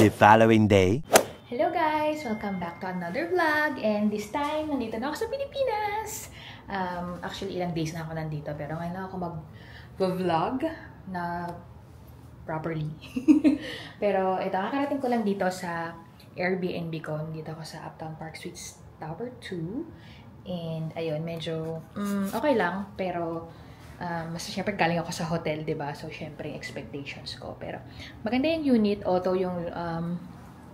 The following day. Hello guys! Welcome back to another vlog. And this time, nandito na ako sa Pilipinas. Actually, ilang days na ako nandito. Pero ngayon na ako mag-vlog na properly. Pero ito, kakarating ko lang dito sa Airbnb ko. Dito ako sa Uptown Park Suites Tower 2. And ayun, medyo okay lang. Pero mas syempre galing ako sa hotel, diba? So syempre expectations ko. Pero maganda yung unit. Although yung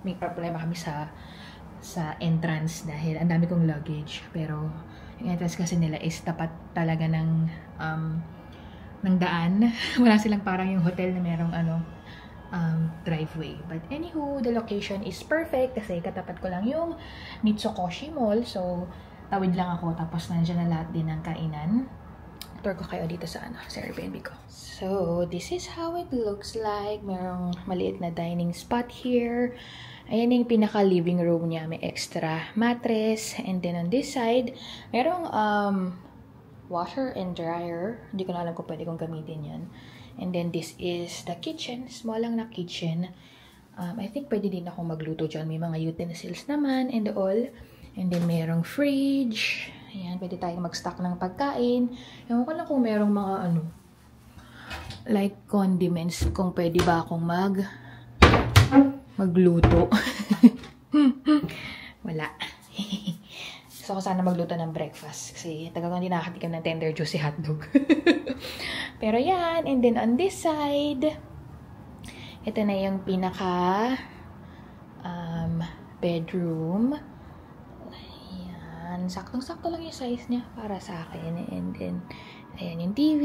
may problema kami sa entrance dahil ang dami kong luggage. Pero yung entrance kasi nila is tapat talaga ng daan. Wala silang parang yung hotel na merong driveway. But anywho, the location is perfect kasi katapat ko lang yung Mitsukoshi Mall. So tawid lang ako tapos nandiyan na lahat din ng kainan. Tour ko kayo dito sa Airbnb ko. So, this is how it looks like. Merong maliit na dining spot here. Ayan yung pinaka-living room niya. May extra mattress. And then on this side, merong washer and dryer. Hindi ko na alam kung pwede kong gamitin yan. And then this is the kitchen. Small lang na kitchen. I think pwede din ako magluto dyan. May mga utensils naman and all. And then merong fridge. Ayan, pwede tayong mag-stock ng pagkain. Ewan ko lang kung merong mga like condiments, kung pwede ba akong magluto. Wala. Gusto ko sana magluto ng breakfast kasi tagal ko hindi nakakatikim ng tender juicy hotdog. Pero yan, and then on this side, ito na yung pinaka bedroom. Saktong-sakto lang yung size niya para sa akin. And then, ayan yung TV.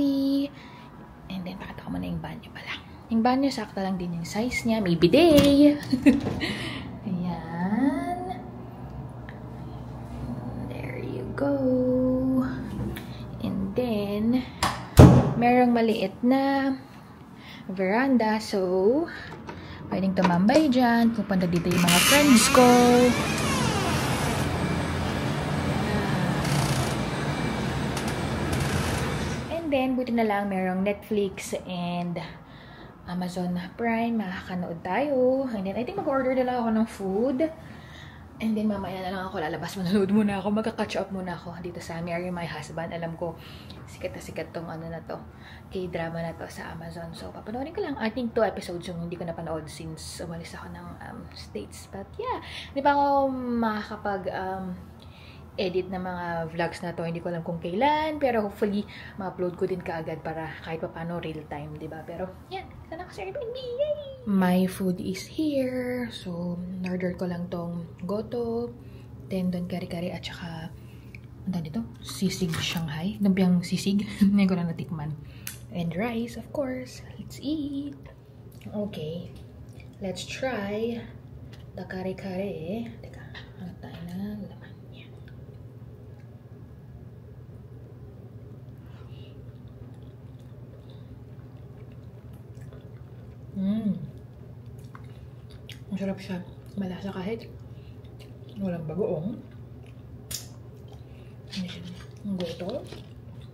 And then, pakita ko muna yung banyo pala. Yung banyo, sakto lang din yung size niya. May bidet! Ayan. There you go. And then, merong maliit na veranda. So, pwedeng tumambay dyan. Pupunta dito yung mga friends ko. Then, buti na lang merong Netflix and Amazon Prime. Makakanood tayo. And then, I think mag-order na lang ako ng food. And then, mamaya na lang ako lalabas. Manonood muna ako. Magka-catch up muna ako dito sa Marry My Husband. Alam ko, sikat na sikat tong na to. K-drama na to sa Amazon. So, papanoorin ko lang. I think 2 episodes yung hindi ko napanood since umalis ako ng States. But yeah, hindi pa ako makakapag edit na mga vlogs na to. Hindi ko alam kung kailan, pero hopefully ma-upload ko din kaagad para kahit pa paano real time, diba? Pero yan, ito na ako sa Airbnb. Yay! My food is here. So, order ko lang tong goto, tendon kari-kari at saka ano dito? Sisig Shanghai. Lumpiang sisig. Ngayon ko lang natikman. And rice, of course. Let's eat. Okay. Let's try the kari-kari. Teka, hanap tayo na laman. Masarap siya. Malasa kahit walang bagoong. Ang goto.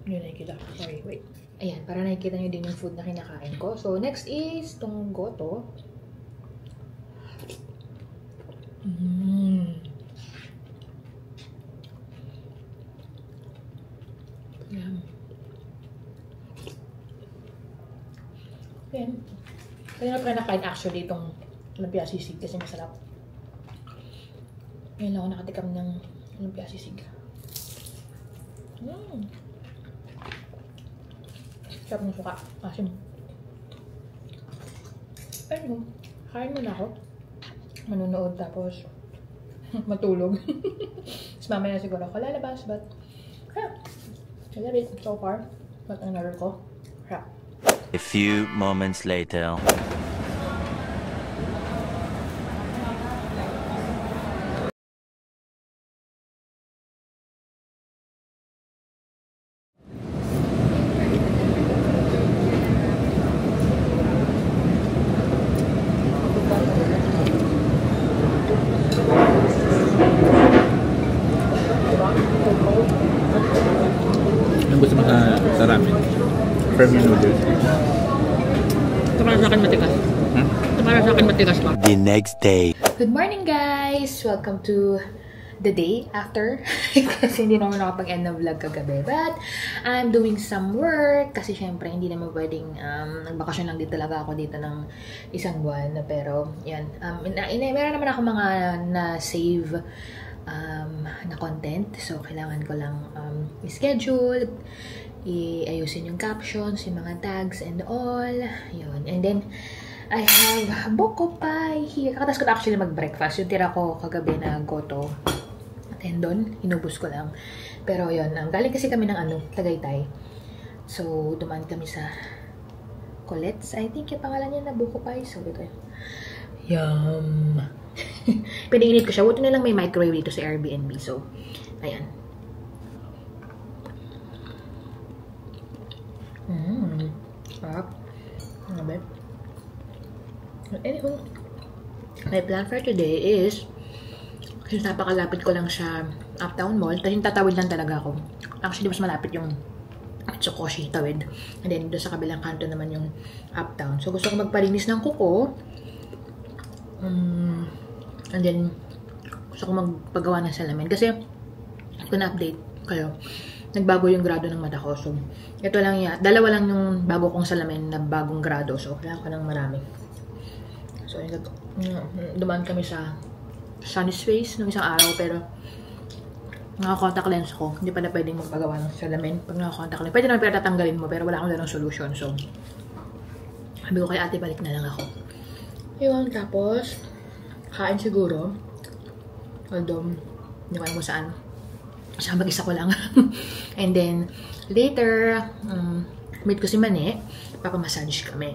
Hindi nakikita. Sorry, wait. Ayan, para nakikita nyo din yung food na kinakain ko. So, next is itong goto. Ayan. Ayan. Kaya na pala nakain actually itong lumpia sisig kasi masarap. Ngayon ako nakatikam ng lumpia sisig. Sarap ng suka. Asim. Ayun. Kain muna ako. Manunood tapos matulog. Tapos mamaya siguro ako lalabas. But I love it so far. But ang naroon ko. Sarap. A few moments later. Anong gusto mo sa ramen? Firm yung noodles. Ito para sa akin matigas. Hmm? Ito Para sa akin matigas pa. The next day. Good morning, guys! Welcome to the day after. Kasi hindi naman nakapag-end ng vlog kagabi. But, I'm doing some work. Kasi syempre, hindi naman pwedeng nagbakasyon lang din talaga ako dito ng isang buwan. Pero, yan. Meron naman ako mga na-save na content. So, kailangan ko lang i-schedule, i-ayusin yung captions, yung mga tags and all. Yun. And then, I have buko pie here. Kakatas ko na actually mag-breakfast. Yung tira ko kagabi na goto tendon, inubos ko lang. Pero yun, galing kasi kami ng Tagaytay. So, dumaan kami sa Colette's. I think yung pangalan niya na buko pie. So, ito yun. Yum! Pinainit ko siya. Buti na lang may microwave dito sa Airbnb. So, ayan. Sarap. Ano ba? Anyway, my plan for today is, kasi napakalapit ko lang sa Uptown Mall, kasi tatawid lang talaga ako. Actually, mas malapit yung Mitsukoshi tawid. And then, doon sa kabilang kanto naman yung Uptown. So, gusto ko magpalinis ng kuko. And then, gusto ko magpagawa ng salamin. Kasi, kung na-update kayo, nagbago yung grado ng mata ko. So, ito lang yan. Dalawa lang yung bago kong salamin na bagong grado. So, kailangan ko ng marami. So, dumaan kami sa Sunny Space ng isang araw, pero naka-contact lens ko. Hindi pa na pwedeng magpagawa ng salamin. Pag naka-contact lens, pwede naman pero tatanggalin mo, pero wala akong dalang solution. So, sabi ko kay ate, balik na lang ako. Yun, tapos, kain siguro. Although, hindi ko alam kung saan. Sa mag-isa ko lang. And then, later, meet ko si Mane. Papamassage kami.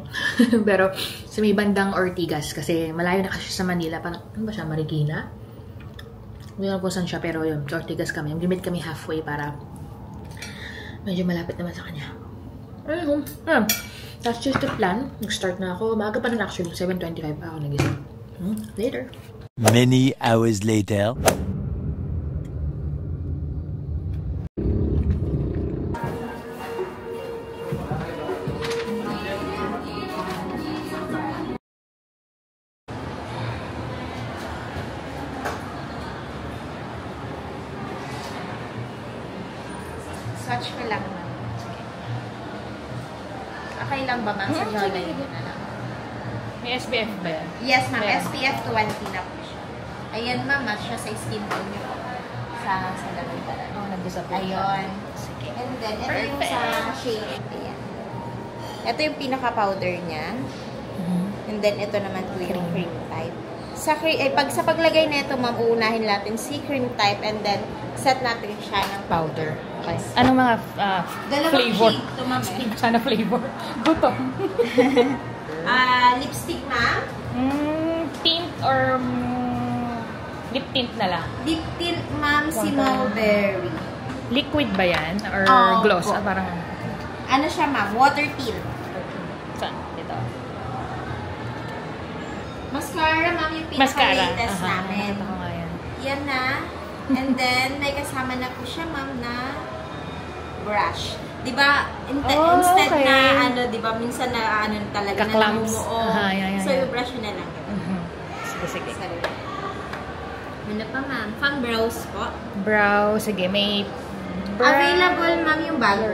Pero, sa may bandang Ortigas, kasi malayo na kasi sa Manila. Parang, ano ba siya? Marikina? Hindi ko kung saan siya, pero yun, sa Ortigas kami. Mag-meet kami halfway para medyo malapit naman sa kanya. Ayun. That's just the plan. Nag-start na ako. Maaga pa nun actually. 7:25 pa ako nagising. Later. Many hours later. Swatch ko lang, ma'am. Okay lang ba, ma'am? Sa jawline na lang. May SPF ba yan? Yes, ma'am. Yeah. SPF 20 na po siya. Ayan, ma'am. Match siya sa skin tone niyo po. Sa lamin talaga. Nag-disappear. Ayun. Sige. And then, ito yung sa shade. Ayan. Ito yung pinaka-powder niya. And then, ito naman po yung cream type. Sa paglagay na ito, ma'am, uunahin natin si cream type and then set natin siya ng powder. Okay. Anong mga Dalawang flavor? shade ito, ma'am. Sana flavor. Buto. Lipstick, ma'am. Tint or lip tint na lang? Lip tint, ma'am, si Mulberry. Liquid ba yan? Or Oo, gloss? po. Parang... Ano siya, ma'am? Water tint. Saan? Dito. Mascara, ma'am, yung Mascara. pinaka-latest namin. Nakita ko nga yan. Yan na. And then, may kasama na po siya, ma'am, na brush. Diba, instead okay. na, diba, minsan na, talaga, Ka-clumps. na namumuo. Yeah. So, yung brush na lang. Sige. Sorry. Ano pa, ma'am? Pang brows po. Brow. Sige, may... Available, ma'am, yung bago.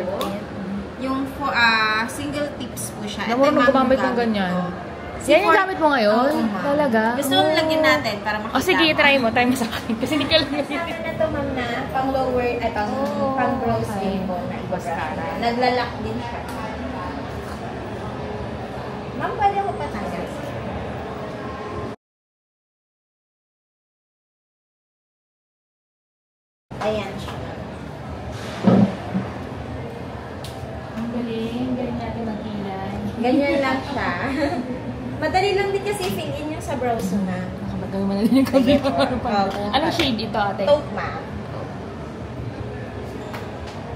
Yung single tips po siya. Ito, Namurong ma'am, gumamit yung ng gamit ganyan. ko. Yan yung gamit mo ngayon? Oo, ma'am. Talaga? Gusto mo lagyan natin para makita. O sige, mo. try mo sa akin. Kasi hindi ka lang Ano to, ma'am, na pang lower, pang brows din po na mascara. Naglalak din siya. Ma'am, pwede ako patanggal. Ayan siya. Ang galing. Galing natin magkilay. Ganyan lang siya. Madali lang din kasi fill-in yung sa brows na. Nakabagawin mo na din yung kabi. Oo. Anong shade ito, ate? Taupe, ma'am.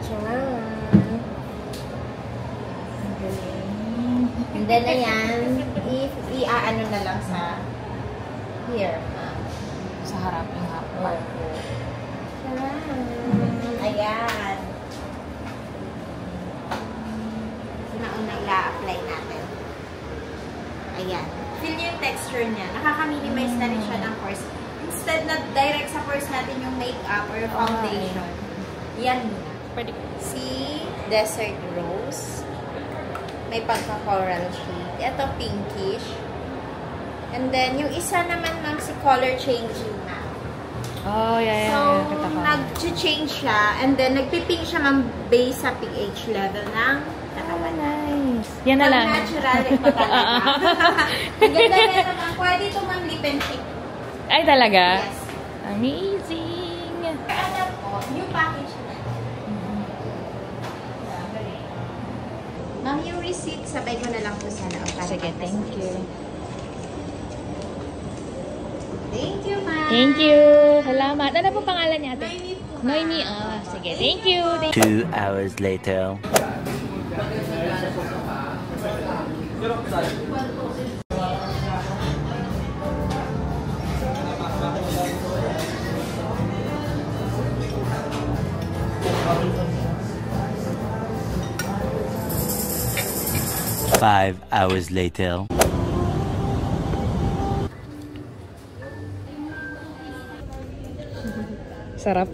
Charan. And then, ayan, i-ano na lang sa here, ma'am. Sa harap, yung harap. Ayan. Nauna ila-apply natin. Ayan. feel niyo yung texture niya. Nakaka-minimize na rin siya ng pores. Instead na direct sa pores natin yung makeup or foundation. Yan muna. Pwede ko. Si Desert Rose. May pagka-coral shade. Ito, pinkish. And then, yung isa naman, ma'am, si color changing na. Oh, yeah. So, Kita ko. nag-change siya. And then, nagpipink siya, ma'am, base sa pH level ng katawan. Nice. Yan na Pag lang. natural, ito talaga. Ang ganda na naman. Pwede ito, ma'am, lip and cheek. Ay, talaga? Yes. Amazing. Ano po, new package na. Ma'am, yung receipt, sabay ko na lang po sana. Sige, thank you. Thank you, ma'am. Thank you. Salamat. Ano po pangalan niya, ate? Noemi po, ma'am. Noemi. Ah, sige. Thank you. 2 hours later. Five hours later. Sarap.